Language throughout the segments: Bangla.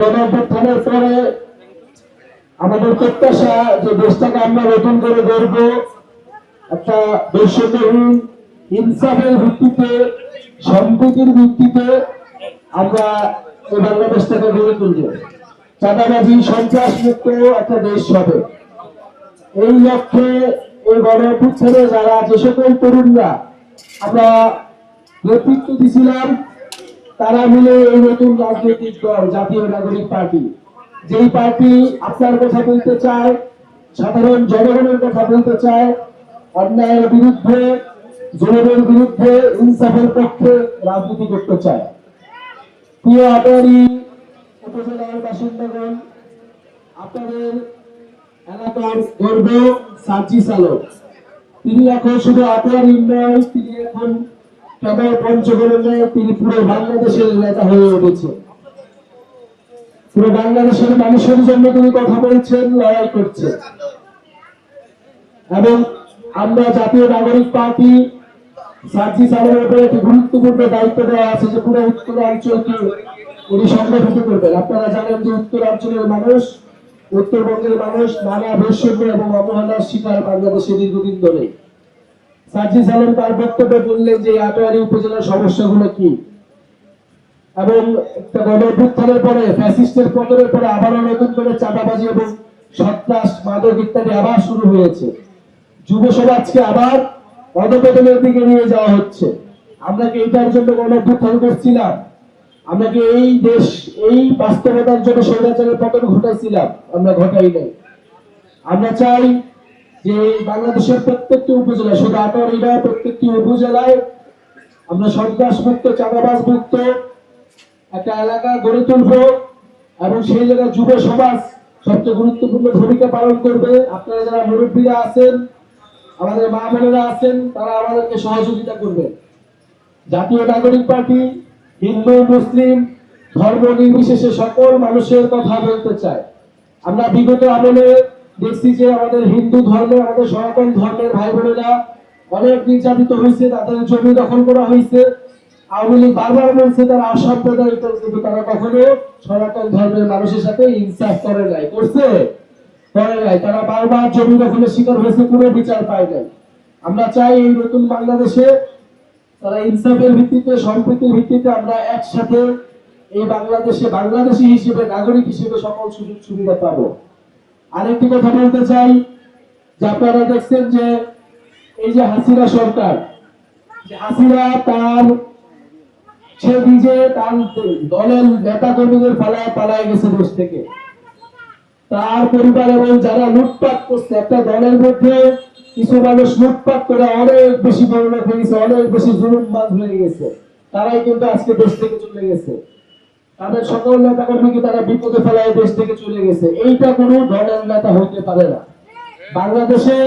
গণঅভ্যুত্থানের পরে আমাদের প্রত্যাশা যে দেশটাকে আমরা নতুন করে গড়ব, একটা বৈষম্যহীন ইনসাফের ভিত্তিতে, সম্প্রীতির ভিত্তিতে আমরা এই বাংলাদেশটাকে গড়ে তুলব, চাঁদাবাজি সন্ত্রাস মুক্ত একটা দেশ হবে। এই লক্ষ্যে এই গণঅভ্যুত্থানে যারা যে সকল তরুণরা আমরা নেতৃত্ব দিয়েছিলাম, তারা মিলে এই নতুন রাজনৈতিক দল জাতীয় নাগরিক পার্টি, যেই পার্টি আপনার কথা বলতে চায়, সাধারণ জনগণের কথা বলতে চায়, অন্যায়ের বিরুদ্ধে, জুলুমের বিরুদ্ধে, ইনসাফের পক্ষে রাজনীতি করতে চায়। প্রিয় আটোয়ারী উপজেলার বাসিন্দাগণ, আপনাদের এলাকার গর্ব সার্জিস আলম, তিনি এখন শুধু আটোয়ারী নয়, তিনি এখন কেবল পঞ্চগড়ের নয়, তিনি পুরো বাংলাদেশের নেতা হয়ে উঠেছে। পুরো বাংলাদেশের মানুষের জন্য তিনি কথা বলছেন, লড়াই করছেন। এবং আমরা জাতীয় নাগরিক পার্টি সার্জিস আলমের উপরে একটি গুরুত্বপূর্ণ দায়িত্ব দেওয়া আছে যে পুরো উত্তরাঞ্চলকে উনি সংগঠিত করবেন। আপনারা জানেন যে উত্তরাঞ্চলের মানুষ, উত্তরবঙ্গের মানুষ নানা বৈষম্য এবং অবহেলার শিকার বাংলাদেশে দীর্ঘদিন ধরে। সার্জিস আলম তার বক্তব্যে বললেন যে আটোয়ারী উপজেলার সমস্যাগুলো কি, এবং গণঅভ্যুত্থানের পরে ফ্যাসিস্টের পতনের পরে আবারও নতুন করে চাঁদাবাজি এবং সন্ত্রাস, মাদক ইত্যাদি আবার শুরু হয়েছে। যুব সমাজকে আবার অধঃপতনের দিকে নিয়ে যাওয়া হচ্ছে। আমরা কি এটার জন্য গণঅভ্যুত্থান করছিলাম? আমরা কি এই দেশ, এই বাস্তবতার জন্য স্বৈরাচারের পতন ঘটাইছিলাম? আমরা ঘটাই নাই। আমরা চাই যে বাংলাদেশের প্রত্যেকটি উপজেলা, শুধু আটোয়ারী নয়, প্রত্যেকটি উপজেলায় আমরা সন্ত্রাস মুক্ত, চাঁদাবাজ মুক্ত একটা এলাকা গড়ে তুলব, এবং সেই জায়গায় যুব সমাজ সবচেয়ে গুরুত্বপূর্ণ ভূমিকা পালন করবে। আপনারা যারা মুরব্বীরা আছেন, আমাদের মা বোনেরা আছেন, তারা আমাদেরকে সহযোগিতা করবে। জাতীয় নাগরিক পার্টি হিন্দু মুসলিম ধর্ম নির্বিশেষে সকল মানুষের কথা বলতে চায়। আমরা বিগত আমলে দেখছি যে আমাদের হিন্দু ধর্মে, আমাদের সনাতন ধর্মের ভাই বোনেরা অনেক নির্যাতিত হয়েছে, তাদের জমি দখল করা হয়েছে। আওয়ামী লীগ বারবার বলছে তারা অসাম্প্রদায়িক, কিন্তু তারা কখনো সনাতন ধর্মের মানুষের সাথে ইনসাফ করে নাই, করছে করে নাই। তারা বারবার জমি দখলের শিকার হয়েছে, কোনো বিচার পায় নাই। আমরা চাই এই নতুন বাংলাদেশে তারা ইনসাফের ভিত্তিতে, সম্প্রীতির ভিত্তিতে আমরা একসাথে এই বাংলাদেশে বাংলাদেশী হিসেবে, নাগরিক হিসেবে সকল সুযোগ সুবিধা পাবো। আরেকটি কথা বলতে চাই যে আপনারা দেখছেন যে এই যে হাসিনা সরকার, হাসিনা সে নিজে তার দলের নেতা কর্মীদের পালায় গেছে দেশ থেকে। তার পরিবার এবং যারা লুটপাট করছে, একটা দলের মধ্যে কিছু মানুষ লুটপাট করে অনেক বেশি বড়লোক হয়ে গেছে, অনেক বেশি জুলুমবাজ হয়ে গেছে, তারাই কিন্তু আজকে দেশ থেকে চলে গেছে। তাদের সকল নেতা কর্মীকে তারা বিপদে ফেলায় দেশ থেকে চলে গেছে। এইটা কোনো দলের নেতা হইতে পারে না। বাংলাদেশে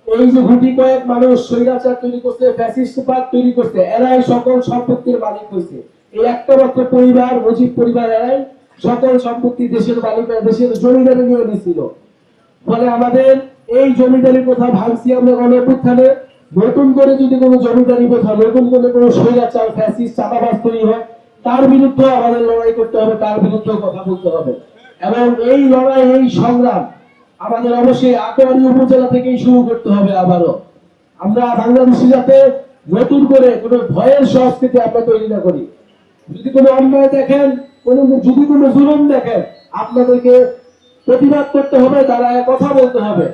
এই যে গুটি কয়েক মানুষ স্বৈরাচার তৈরি করছে, ফ্যাসিস্টবাদ তৈরি করছে, এরাই সকল সম্পত্তির মালিক হয়েছে। এই একটা মাত্র পরিবার, মুজিব পরিবার, এরাই সকল সম্পত্তি দেশের মালিক, দেশের জমিদারি নিয়ে নিয়েছিল। ফলে আমাদের এই জমিদারির কথা ভাবছি আমরা গণঅভ্যুত্থানে, নতুন করে যদি কোনো জমিদারি কথা, নতুন করে কোনো স্বৈরাচার ফ্যাসিস্ট চাঁদাবাজ তৈরি হয়, তার বিরুদ্ধে আমাদের লড়াই করতে হবে, তার বিরুদ্ধে কথা বলতে হবে। এবং এই লড়াই, এই সংগ্রাম আমাদের অবশ্যই আটোয়ারী উপজেলা থেকেই শুরু করতে হবে। আবারও আমরা বাংলাদেশে যাতে নতুন করে কোনো ভয়ের সংস্কৃতি আমরা তৈরি না করি। যদি কোনো অন্যায় দেখেন, যদি কোনো জুলুম দেখেন, আপনাদেরকে প্রতিবাদ করতে হবে, তারা কথা বলতে হবে।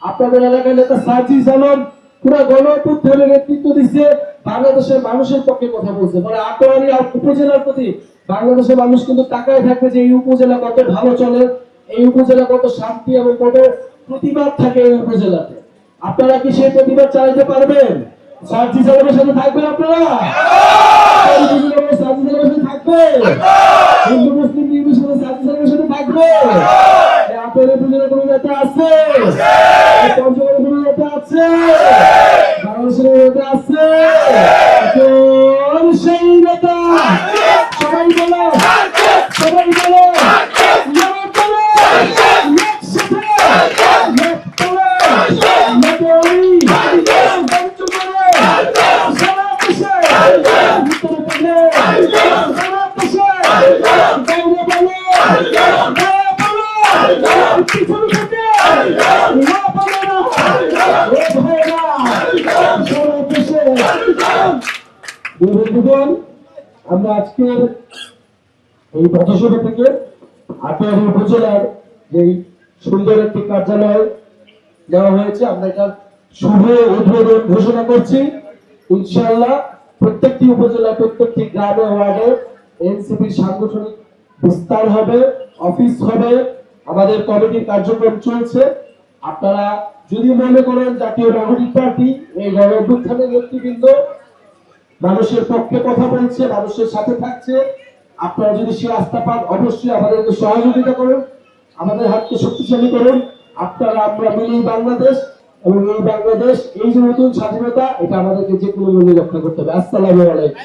আপনাদের এলাকার নেতা সার্জিস আলম পুরো গণঅভ্যুত্থানের নেতৃত্ব দিচ্ছে, বাংলাদেশের মানুষের পক্ষে কথা বলছে। মানে আটোয়ারী উপজেলার প্রতি বাংলাদেশের মানুষ কিন্তু তাকায় থাকবে যে এই উপজেলা কত ভালো চলে, এই উপজেলা কত শান্তি এবং কত প্রতিবাদ থাকে এই উপজেলাতে। আপনারা কি সেই প্রতিবাদ চালাতে পারবেন? সার্জিস আলমের সাথে থাকবেন আপনারা? সার্জিস আলমের সাথে থাকবে, হিন্দু মুসলিম নির্বিশেষে সার্জিস আলমের সাথে থাকবে। আপনাদের উপজেলা কোনো নেতা আছে? পঞ্চগড়ের কোনো নেতা আছে? বাংলাদেশের নেতা আছে? সেই নেতা সবাই বলো, সবাই বলো, বন্ধুগণ, আমরা আজকে এই পথসভা থেকে আটোয়ারি উপজেলার যেই সুন্দর একটি কার্যালয় দেওয়া হয়েছে, আমরা এটা শুভ উদ্বোধন ঘোষণা করছি। ইনশাআল্লাহ প্রত্যেকটি উপজেলা, প্রত্যেকটি গ্রামে ওয়ার্ডে এনসিপির সাংগঠনিক বিস্তার হবে, অফিস হবে, আমাদের কমিটির কার্যক্রম চলছে। আপনারা যদি মনে করেন জাতীয় নাগরিক পার্টি এই গণ অভ্যুত্থানের নেতৃবৃন্দ মানুষের পক্ষে কথা বলছে, মানুষের সাথে থাকছে, আপনারা যদি সে আস্থা পান, অবশ্যই আমাদেরকে সহযোগিতা করুন, আমাদের হাতকে শক্তিশালী করুন। আপনারা আমরা মিলেই বাংলাদেশ, এবং এই বাংলাদেশ, এই যে নতুন স্বাধীনতা, এটা আমাদেরকে যে কোনো মূল্যে রক্ষা করতে হবে। আসসালামু আলাইকুম।